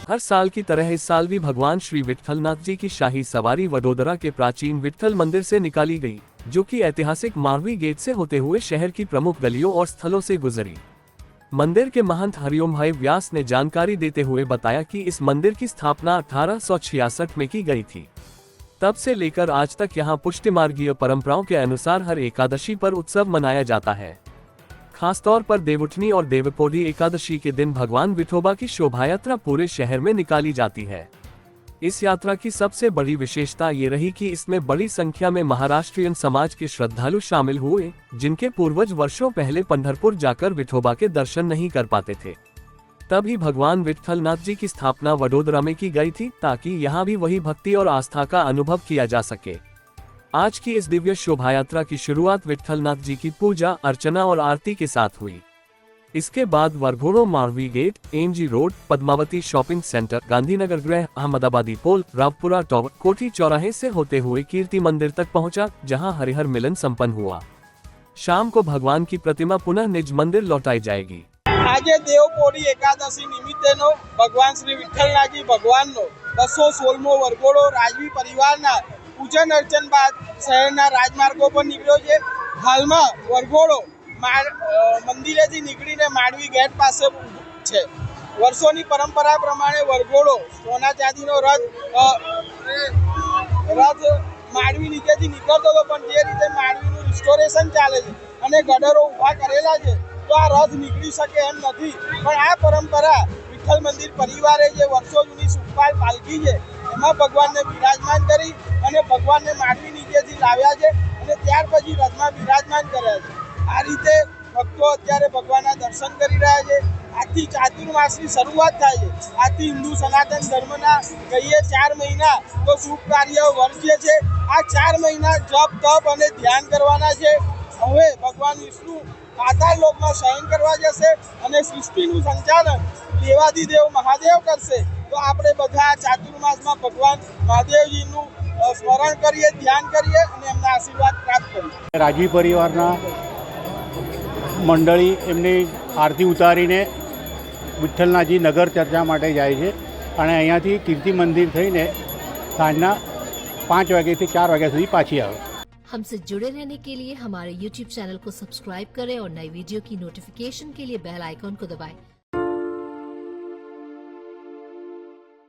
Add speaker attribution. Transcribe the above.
Speaker 1: हर साल की तरह इस साल भी भगवान श्री विट्ठलनाथ जी की शाही सवारी वडोदरा के प्राचीन विट्ठल मंदिर से निकाली गई, जो कि ऐतिहासिक मारवी गेट से होते हुए शहर की प्रमुख गलियों और स्थलों से गुजरी। मंदिर के महंत हरिओम भाई व्यास ने जानकारी देते हुए बताया कि इस मंदिर की स्थापना 1866 में की गई थी। तब से लेकर आज तक यहाँ पुष्टिमार्गीय परंपराओं के अनुसार हर एकादशी पर उत्सव मनाया जाता है। खासतौर पर देवउठनी और देवपोढ़ी एकादशी के दिन भगवान विठोबा की शोभा यात्रा पूरे शहर में निकाली जाती है। इस यात्रा की सबसे बड़ी विशेषता ये रही कि इसमें बड़ी संख्या में महाराष्ट्रियन समाज के श्रद्धालु शामिल हुए, जिनके पूर्वज वर्षों पहले पंढरपुर जाकर विठोबा के दर्शन नहीं कर पाते थे। तभी भगवान विट्ठलनाथ जी की स्थापना वडोदरा में की गई थी, ताकि यहाँ भी वही भक्ति और आस्था का अनुभव किया जा सके। आज की इस दिव्य शोभा यात्रा की शुरुआत विट्ठलनाथ जी की पूजा अर्चना और आरती के साथ हुई। इसके बाद वरघोड़ो Marvi gate, MG road, Padmavati shopping centre, Gandhinagar गृह, अहमदाबादी पोल, रावपुरा टॉवर, कोठी चौराहे से होते हुए कीर्ति मंदिर तक पहुंचा, जहां हरिहर मिलन संपन्न हुआ। शाम को भगवान की प्रतिमा पुनः निज मंदिर लौटाई जाएगी।
Speaker 2: આજે દેવપોઢી એકાદશી નિમિત્તેનો ભગવાન શ્રી વિઠ્ઠલનાથજી ભગવાનનો 216મો વરઘોડો રાજવી પરિવારના પૂજન અર્ચન બાદ શહેરના રાજમાર્ગો પર નીકળ્યો છે। હાલમાં વરઘોડો મંદિરેથી નીકળીને માંડવી ગેટ પાસે છે। વર્ષોની પરંપરા પ્રમાણે વરઘોડો સોના ચાંદીનો રથ માંડવી નીચેથી નીકળતો હતો, પણ જે રીતે માંડવીનું રિસ્ટોરેશન ચાલે છે અને ગડરો ઊભા કરેલા છે, તો આ રથ નીકળી શકે એમ નથી। પણ આ પરંપરા વિઠ્ઠલ મંદિર પરિવારે જે વર્ષો જૂની સુખપાલ પાલખી છે એમાં ભગવાનને બિરાજમાન કરી અને ભગવાનને માંડવી નીચેથી લાવ્યા છે અને ત્યાર પછી રથમાં બિરાજમાન કર્યા છે। આ રીતે ભક્તો અત્યારે ભગવાનના દર્શન કરી રહ્યા છે। આજથી ચાતુર્માસની શરૂઆત થાય છે। આજથી હિન્દુ સનાતન ધર્મના કહીએ 4 મહિના તો શુભ કાર્ય વર્ષે છે। આ 4 મહિના જપ તપ અને ધ્યાન કરવાના છે। હવે ભગવાન વિષ્ણુ પાતાળ લોકમાં શયન કરવા જશે અને સૃષ્ટિનું સંચાલન દેવાધિદેવ મહાદેવ કરશે। તો આપણે બધા ચાતુર્માસમાં ભગવાન મહાદેવજીનું સ્મરણ કરીએ, ધ્યાન કરીએ અને એમના આશીર્વાદ પ્રાપ્ત કરીએ।
Speaker 3: રાજવી પરિવારના મંડળી એમની આરતી ઉતારીને વિઠ્ઠલનાથજી નગર ચર્ચા માટે જાય છે અને અહીંયાથી કીર્તિ મંદિર થઈને સાંજના 5 વાગ્યાથી 4 વાગ્યા સુધી પાછી આવે।
Speaker 4: हमसे जुड़े रहने के लिए हमारे YouTube चैनल को सब्सक्राइब करें और नई वीडियो की नोटिफिकेशन के लिए बेल आइकॉन को दबाएं।